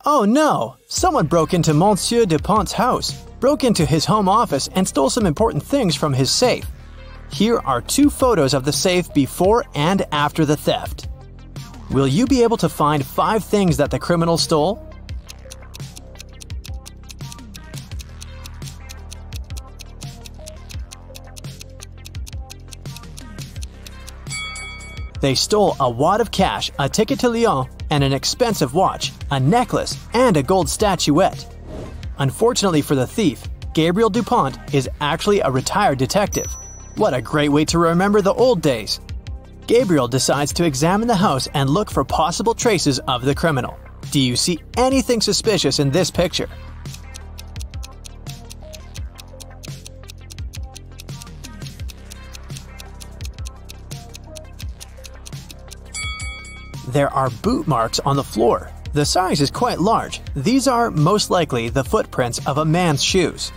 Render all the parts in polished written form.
Oh no! Someone broke into Monsieur Dupont's house, broke into his home office and stole some important things from his safe. Here are 2 photos of the safe before and after the theft. Will you be able to find 5 things that the criminal stole? They stole a wad of cash, a ticket to Lyon, and an expensive watch, a necklace, and a gold statuette. Unfortunately for the thief, Gabriel Dupont is actually a retired detective. What a great way to remember the old days! Gabriel decides to examine the house and look for possible traces of the criminal. Do you see anything suspicious in this picture? There are boot marks on the floor. The size is quite large. These are most likely the footprints of a man's shoes.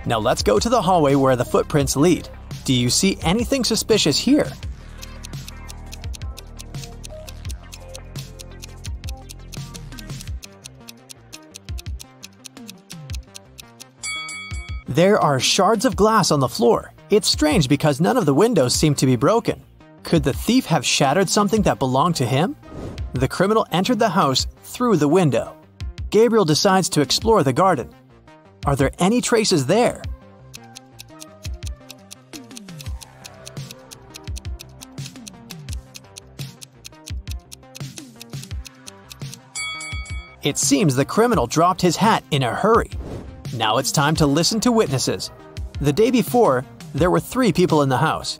Now let's go to the hallway where the footprints lead. Do you see anything suspicious here? There are shards of glass on the floor. It's strange because none of the windows seem to be broken. Could the thief have shattered something that belonged to him? The criminal entered the house through the window. Gabriel decides to explore the garden. Are there any traces there? It seems the criminal dropped his hat in a hurry. Now it's time to listen to witnesses. The day before, there were 3 people in the house.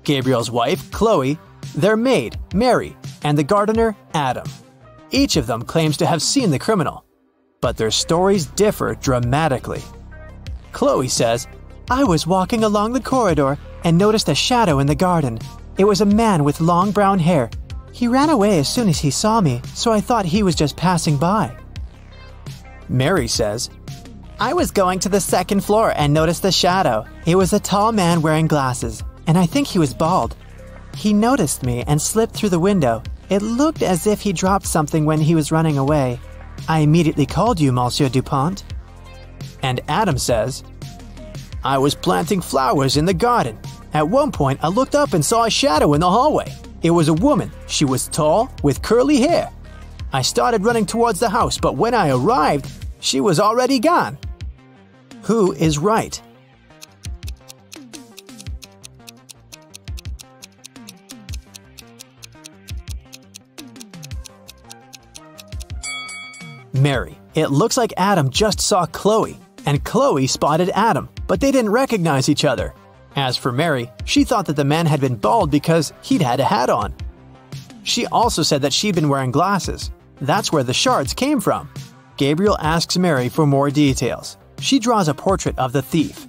Gabriel's wife, Chloe, their maid, Mary, and the gardener, Adam. Each of them claims to have seen the criminal, but their stories differ dramatically. Chloe says, "I was walking along the corridor and noticed a shadow in the garden. It was a man with long brown hair. He ran away as soon as he saw me, so I thought he was just passing by." Mary says, "I was going to the 2nd floor and noticed the shadow. It was a tall man wearing glasses, and I think he was bald. He noticed me and slipped through the window. It looked as if he dropped something when he was running away. I immediately called you, Monsieur Dupont." And Adam says, "I was planting flowers in the garden. At one point, I looked up and saw a shadow in the hallway. It was a woman. She was tall, with curly hair. I started running towards the house, but when I arrived, she was already gone." Who is right? Mary. It looks like Adam just saw Chloe, and Chloe spotted Adam, but they didn't recognize each other. As for Mary, she thought that the man had been bald because he'd had a hat on. She also said that she'd been wearing glasses. That's where the shards came from. Gabriel asks Mary for more details. She draws a portrait of the thief.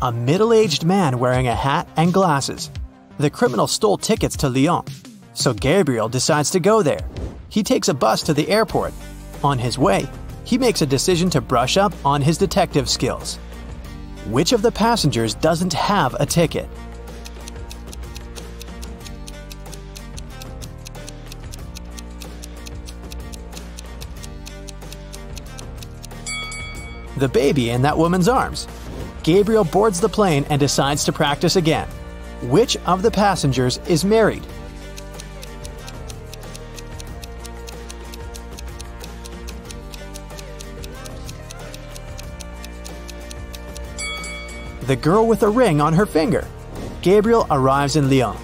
A middle-aged man wearing a hat and glasses. The criminal stole tickets to Lyon, so Gabriel decides to go there. He takes a bus to the airport. On his way, he makes a decision to brush up on his detective skills. Which of the passengers doesn't have a ticket? The baby in that woman's arms. Gabriel boards the plane and decides to practice again. Which of the passengers is married? The girl with a ring on her finger. Gabriel arrives in Lyon.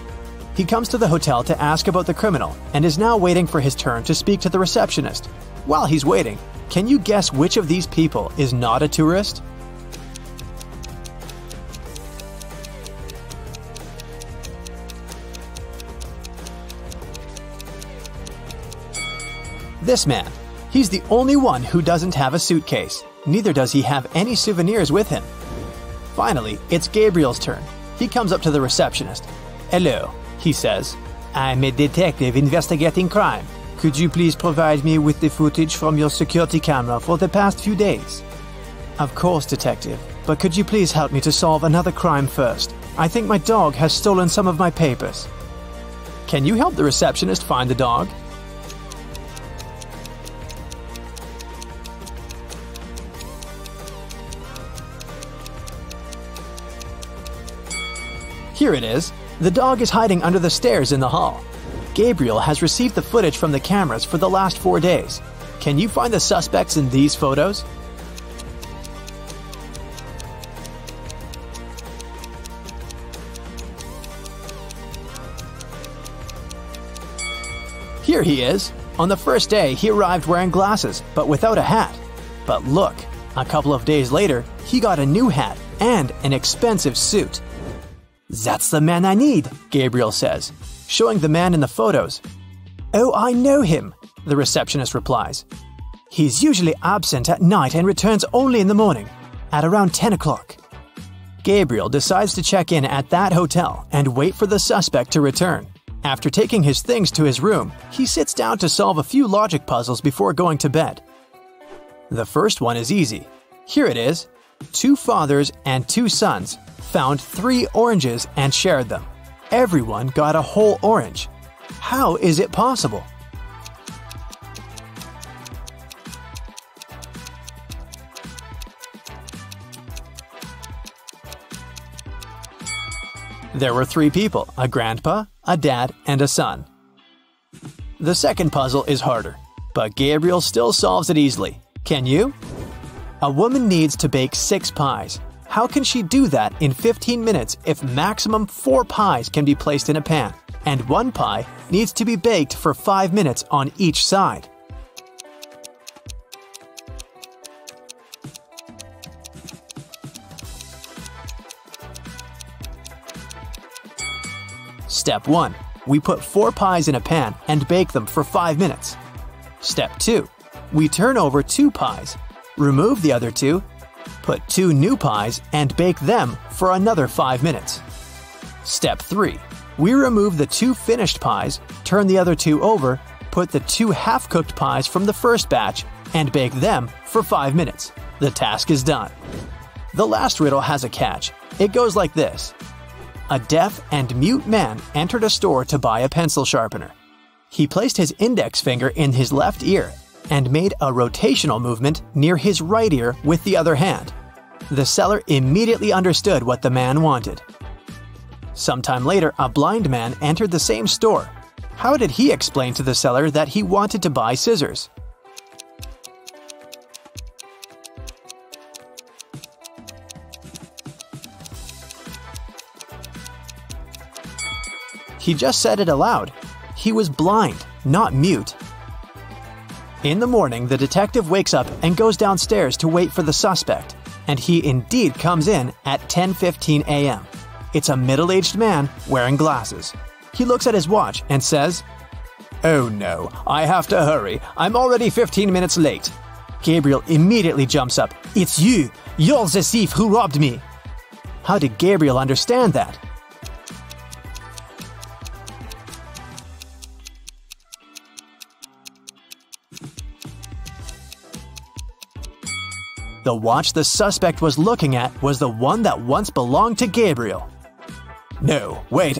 He comes to the hotel to ask about the criminal and is now waiting for his turn to speak to the receptionist. While he's waiting, can you guess which of these people is not a tourist? This man. He's the only one who doesn't have a suitcase. Neither does he have any souvenirs with him. Finally, it's Gabriel's turn. He comes up to the receptionist. "Hello," he says. "I'm a detective investigating crime. Could you please provide me with the footage from your security camera for the past few days?" "Of course, detective. But could you please help me to solve another crime first? I think my dog has stolen some of my papers." Can you help the receptionist find the dog? Here it is. The dog is hiding under the stairs in the hall. Gabriel has received the footage from the cameras for the last 4 days. Can you find the suspects in these photos? Here he is. On the first day, he arrived wearing glasses, but without a hat. But look, a couple of days later, he got a new hat and an expensive suit. "That's the man I need," Gabriel says, showing the man in the photos. "Oh, I know him," the receptionist replies. "He's usually absent at night and returns only in the morning, at around 10 o'clock. Gabriel decides to check in at that hotel and wait for the suspect to return. After taking his things to his room, he sits down to solve a few logic puzzles before going to bed. The first one is easy. Here it is. 2 fathers and 2 sons found 3 oranges and shared them. Everyone got a whole orange. How is it possible? There were 3 people, a grandpa, a dad, and a son. The second puzzle is harder, but Gabriel still solves it easily. Can you? A woman needs to bake 6 pies. How can she do that in 15 minutes if maximum 4 pies can be placed in a pan, and 1 pie needs to be baked for 5 minutes on each side? Step 1. We put 4 pies in a pan and bake them for 5 minutes. Step 2. We turn over 2 pies, remove the other 2, put 2 new pies and bake them for another 5 minutes. Step 3. We remove the 2 finished pies, turn the other 2 over, put the 2 half-cooked pies from the first batch and bake them for 5 minutes. The task is done. The last riddle has a catch. It goes like this. A deaf and mute man entered a store to buy a pencil sharpener. He placed his index finger in his left ear and made a rotational movement near his right ear with the other hand. The seller immediately understood what the man wanted. Sometime later, a blind man entered the same store. How did he explain to the seller that he wanted to buy scissors? He just said it aloud. He was blind, not mute. In the morning, the detective wakes up and goes downstairs to wait for the suspect, and he indeed comes in at 10:15 a.m. It's a middle-aged man wearing glasses. He looks at his watch and says, "Oh no, I have to hurry. I'm already 15 minutes late." Gabriel immediately jumps up. "It's you! You're the thief who robbed me!" How did Gabriel understand that? The watch the suspect was looking at was the one that once belonged to Gabriel. "No, wait,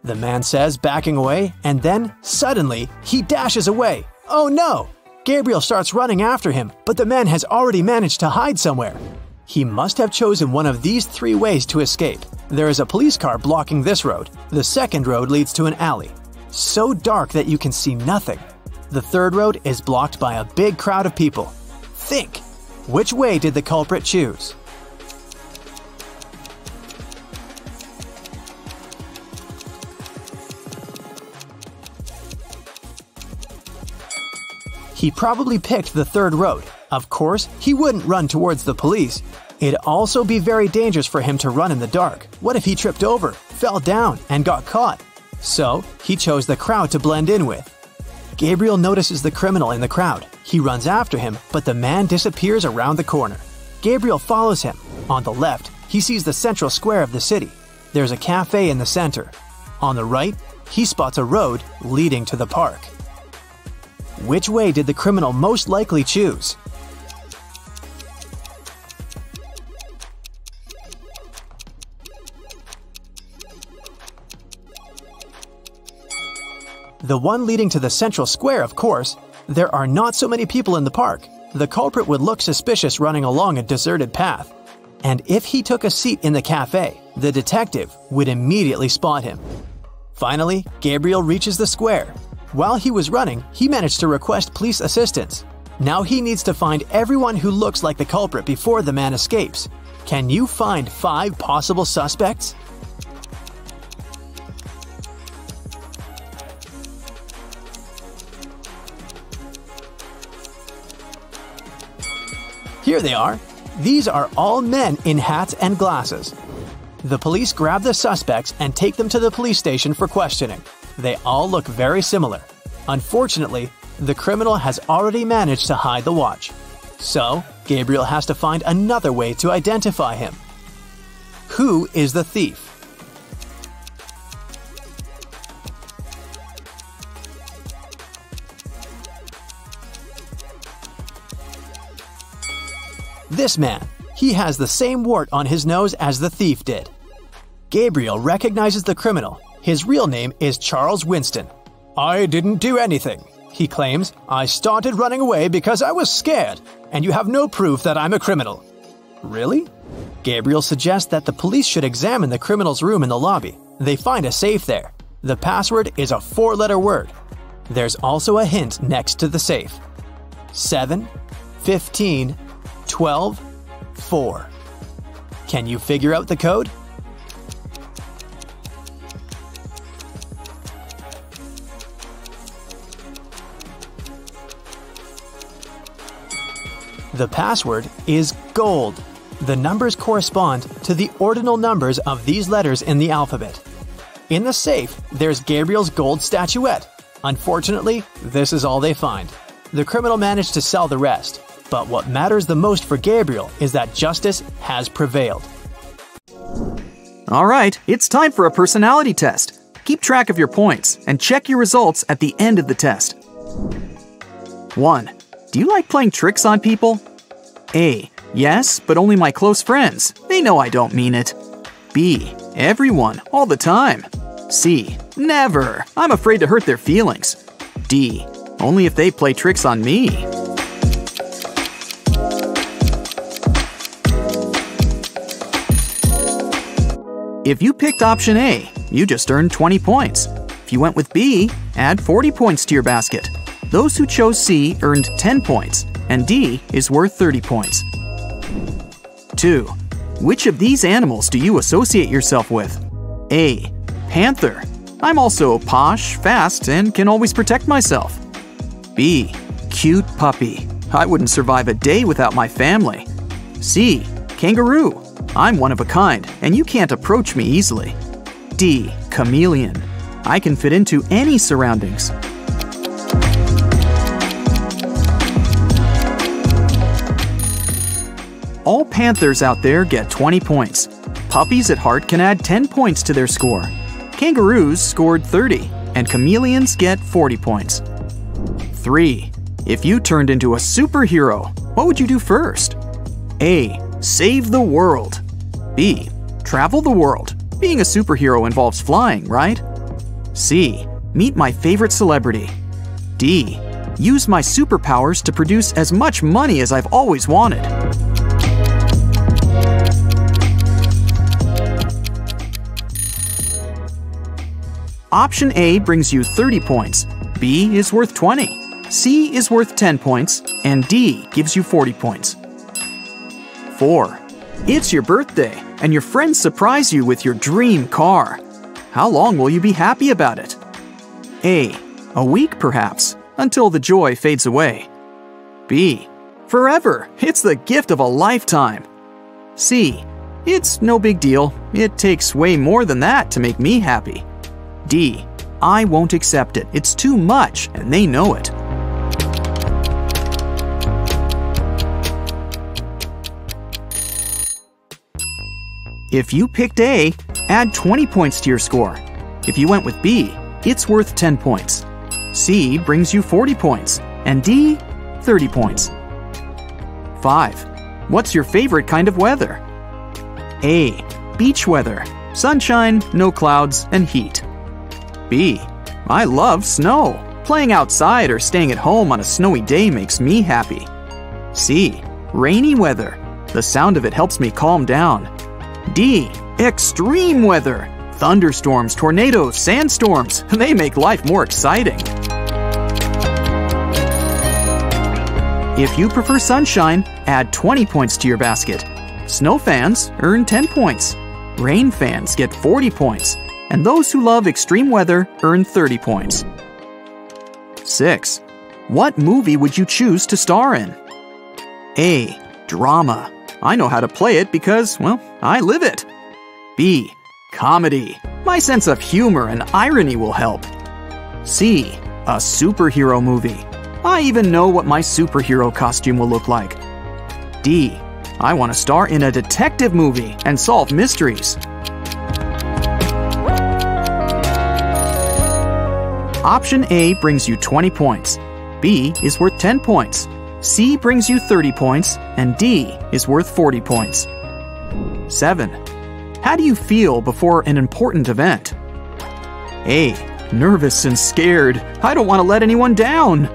the man says, backing away, and then, suddenly, he dashes away. Oh no! Gabriel starts running after him, but the man has already managed to hide somewhere. He must have chosen one of these 3 ways to escape. There is a police car blocking this road. The second road leads to an alley, so dark that you can see nothing. The third road is blocked by a big crowd of people. Think! Which way did the culprit choose? He probably picked the third road. Of course, he wouldn't run towards the police. It'd also be very dangerous for him to run in the dark. What if he tripped over, fell down, and got caught? So, he chose the crowd to blend in with. Gabriel notices the criminal in the crowd. He runs after him, but the man disappears around the corner. Gabriel follows him. On the left, he sees the central square of the city. There's a cafe in the center. On the right, he spots a road leading to the park. Which way did the criminal most likely choose? The one leading to the central square, of course. There are not so many people in the park. The culprit would look suspicious running along a deserted path. And if he took a seat in the cafe, the detective would immediately spot him. Finally, Gabriel reaches the square. While he was running, he managed to request police assistance. Now he needs to find everyone who looks like the culprit before the man escapes. Can you find 5 possible suspects? Here they are. These are all men in hats and glasses. The police grab the suspects and take them to the police station for questioning. They all look very similar. Unfortunately, the criminal has already managed to hide the watch. So, Gabriel has to find another way to identify him. Who is the thief? This man. He has the same wart on his nose as the thief did. Gabriel recognizes the criminal. His real name is Charles Winston. "I didn't do anything," he claims. "I started running away because I was scared, and you have no proof that I'm a criminal." Really? Gabriel suggests that the police should examine the criminal's room in the lobby. They find a safe there. The password is a 4-letter word. There's also a hint next to the safe. 7, 15, 12, 4. Can you figure out the code? The password is gold. The numbers correspond to the ordinal numbers of these letters in the alphabet. In the safe, there's Gabriel's gold statuette. Unfortunately, this is all they find. The criminal managed to sell the rest. But what matters the most for Gabriel is that justice has prevailed. All right, it's time for a personality test. Keep track of your points and check your results at the end of the test. 1. Do you like playing tricks on people? A. Yes, but only my close friends. They know I don't mean it. B. Everyone, all the time. C. Never. I'm afraid to hurt their feelings. D. Only if they play tricks on me. If you picked option A, you just earned 20 points. If you went with B, add 40 points to your basket. Those who chose C earned 10 points, and D is worth 30 points. 2. Which of these animals do you associate yourself with? A. Panther. I'm also posh, fast, and can always protect myself. B. Cute puppy. I wouldn't survive a day without my family. C. Kangaroo. I'm one of a kind, and you can't approach me easily. D. Chameleon. I can fit into any surroundings. All panthers out there get 20 points. Puppies at heart can add 10 points to their score. Kangaroos scored 30, and chameleons get 40 points. 3. If you turned into a superhero, what would you do first? A. Save the world. B. Travel the world. Being a superhero involves flying, right? C. Meet my favorite celebrity. D. Use my superpowers to produce as much money as I've always wanted. Option A brings you 30 points, B is worth 20, C is worth 10 points, and D gives you 40 points. 4. It's your birthday, and your friends surprise you with your dream car. How long will you be happy about it? A week perhaps, until the joy fades away. B. Forever, it's the gift of a lifetime. C. It's no big deal, it takes way more than that to make me happy. D. I won't accept it, it's too much, and they know it. If you picked A, add 20 points to your score. If you went with B, it's worth 10 points. C brings you 40 points, and D, 30 points. 5. What's your favorite kind of weather? A. Beach weather, sunshine, no clouds, and heat. B. I love snow. Playing outside or staying at home on a snowy day makes me happy. C. Rainy weather. The sound of it helps me calm down. D. Extreme weather. Thunderstorms, tornadoes, sandstorms. They make life more exciting. If you prefer sunshine, add 20 points to your basket. Snow fans earn 10 points. Rain fans get 40 points. And those who love extreme weather earn 30 points. 6. What movie would you choose to star in? A. Drama. I know how to play it because, well, I live it. B. Comedy. My sense of humor and irony will help. C. A superhero movie. I even know what my superhero costume will look like. D. I want to star in a detective movie and solve mysteries. Option A brings you 20 points. B is worth 10 points. C brings you 30 points. And D is worth 40 points. 7. How do you feel before an important event? A. Nervous and scared. I don't want to let anyone down.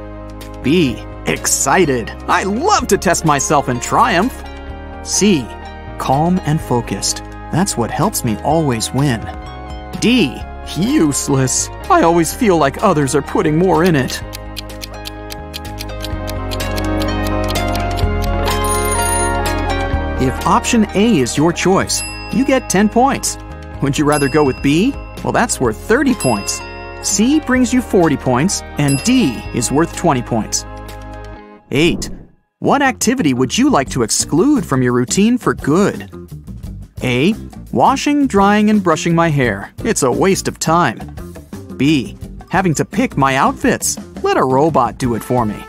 B. Excited. I love to test myself in triumph. C. Calm and focused. That's what helps me always win. D. Useless. I always feel like others are putting more in it. If option A is your choice, you get 10 points. Would you rather go with B? Well, that's worth 30 points. C brings you 40 points, and D is worth 20 points. 8. What activity would you like to exclude from your routine for good? A. Washing, drying, and brushing my hair. It's a waste of time. B. Having to pick my outfits. Let a robot do it for me.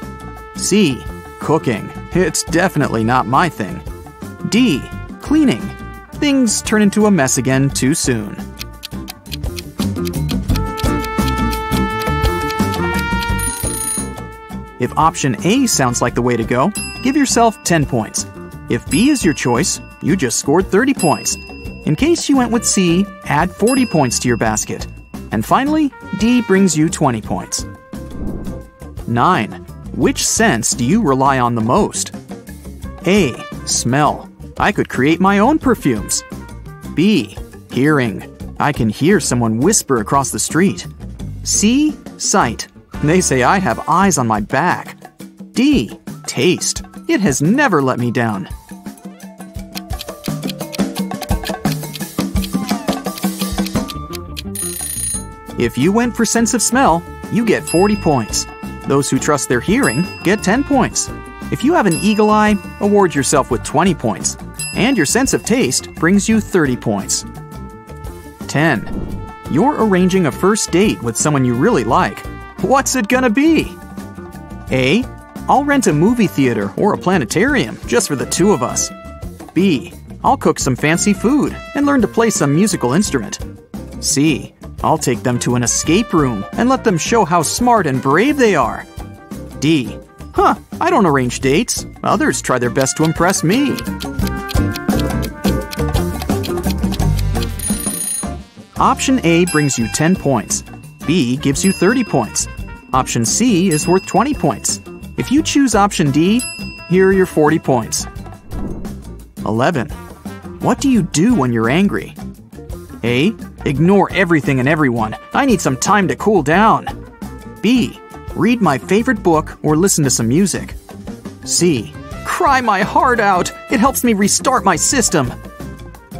C. Cooking. It's definitely not my thing. D. Cleaning. Things turn into a mess again too soon. If option A sounds like the way to go, give yourself 10 points. If B is your choice, you just scored 30 points. In case you went with C, add 40 points to your basket. And finally, D brings you 20 points. 9. Which sense do you rely on the most? A. Smell. I could create my own perfumes. B. Hearing. I can hear someone whisper across the street. C. Sight. They say I have eyes on my back. D. Taste. It has never let me down. If you went for sense of smell, you get 40 points. Those who trust their hearing get 10 points. If you have an eagle eye, award yourself with 20 points. And your sense of taste brings you 30 points. 10. You're arranging a first date with someone you really like. What's it gonna be? A. I'll rent a movie theater or a planetarium just for the two of us. B. I'll cook some fancy food and learn to play some musical instrument. C. I'll take them to an escape room and let them show how smart and brave they are. D. I don't arrange dates. Others try their best to impress me. Option A brings you 10 points. B gives you 30 points. Option C is worth 20 points. If you choose option D, here are your 40 points. 11. What do you do when you're angry? A. Ignore everything and everyone. I need some time to cool down. B. Read my favorite book or listen to some music. C. Cry my heart out. It helps me restart my system.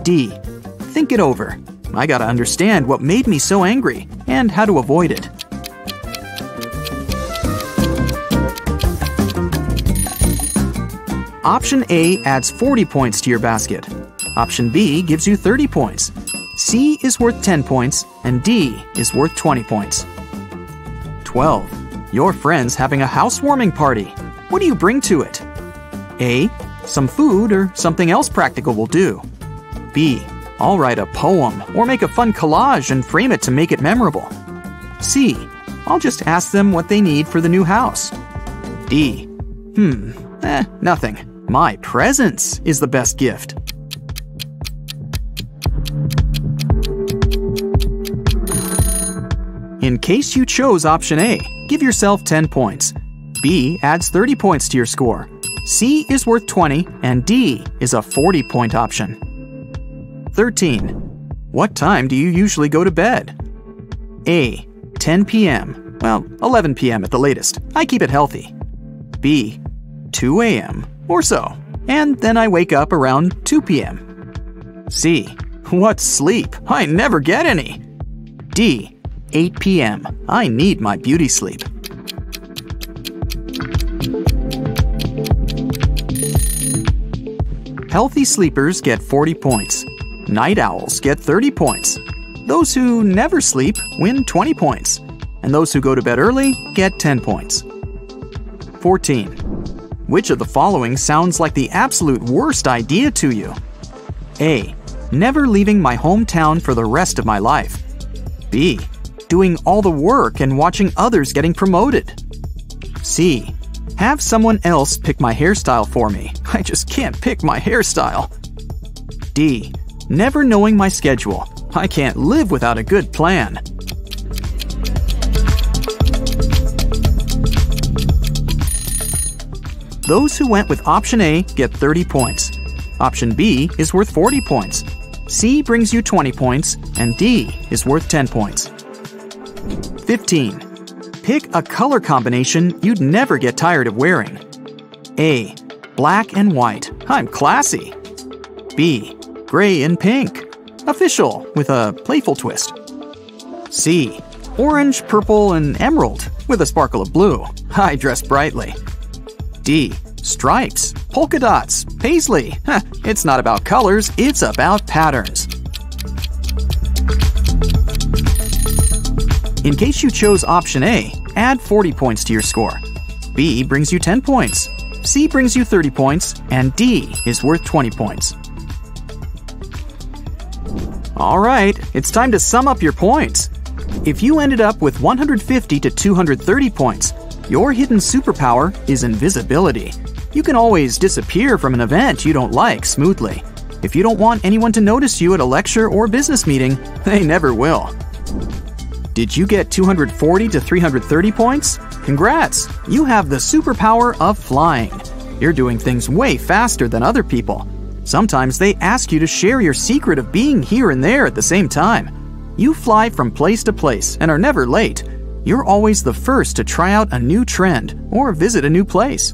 D. Think it over. I gotta understand what made me so angry and how to avoid it. Option A adds 40 points to your basket. Option B gives you 30 points. C is worth 10 points, and D is worth 20 points. 12. Your friend's having a housewarming party. What do you bring to it? A. Some food or something else practical will do. B. I'll write a poem or make a fun collage and frame it to make it memorable. C. I'll just ask them what they need for the new house. D. Nothing. My presence is the best gift. In case you chose option A, give yourself 10 points. B adds 30 points to your score. C is worth 20 and D is a 40-point option. 13. What time do you usually go to bed? A. 10 p.m. Well, 11 p.m. at the latest. I keep it healthy. B. 2 a.m. or so. And then I wake up around 2 p.m. C. What sleep? I never get any. D. 8 p.m. I need my beauty sleep. Healthy sleepers get 40 points. Night owls get 30 points. Those who never sleep win 20 points. And those who go to bed early get 10 points. 14. Which of the following sounds like the absolute worst idea to you? A. Never leaving my hometown for the rest of my life. B. Doing all the work and watching others getting promoted. C. Have someone else pick my hairstyle for me. I just can't pick my hairstyle. D. Never knowing my schedule. I can't live without a good plan. Those who went with option A get 30 points. Option B is worth 40 points. C brings you 20 points, and D is worth 10 points. 15. Pick a color combination you'd never get tired of wearing. A. Black and white. I'm classy. B. Gray and pink. Official with a playful twist. C. Orange, purple, and emerald with a sparkle of blue. I dress brightly. D. Stripes, polka dots, paisley. It's not about colors, it's about patterns. In case you chose option A, add 40 points to your score. B brings you 10 points. C brings you 30 points, and D is worth 20 points. Alright, it's time to sum up your points. If you ended up with 150 to 230 points, your hidden superpower is invisibility. You can always disappear from an event you don't like smoothly. If you don't want anyone to notice you at a lecture or business meeting, they never will. Did you get 240 to 330 points? Congrats! You have the superpower of flying. You're doing things way faster than other people. Sometimes they ask you to share your secret of being here and there at the same time. You fly from place to place and are never late. You're always the first to try out a new trend or visit a new place.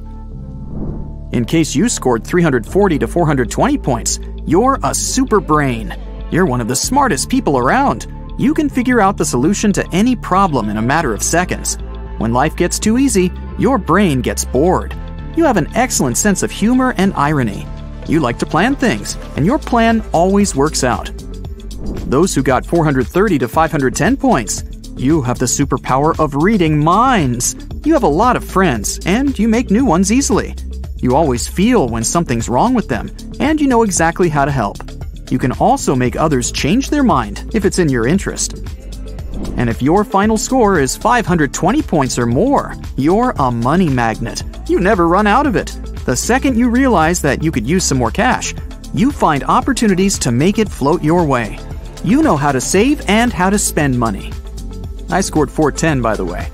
In case you scored 340 to 420 points, you're a super brain. You're one of the smartest people around. You can figure out the solution to any problem in a matter of seconds. When life gets too easy, your brain gets bored. You have an excellent sense of humor and irony. You like to plan things, and your plan always works out. Those who got 430 to 510 points, you have the superpower of reading minds. You have a lot of friends, and you make new ones easily. You always feel when something's wrong with them, and you know exactly how to help. You can also make others change their mind if it's in your interest. And if your final score is 520 points or more, you're a money magnet. You never run out of it. The second you realize that you could use some more cash, you find opportunities to make it float your way. You know how to save and how to spend money. I scored 410, by the way.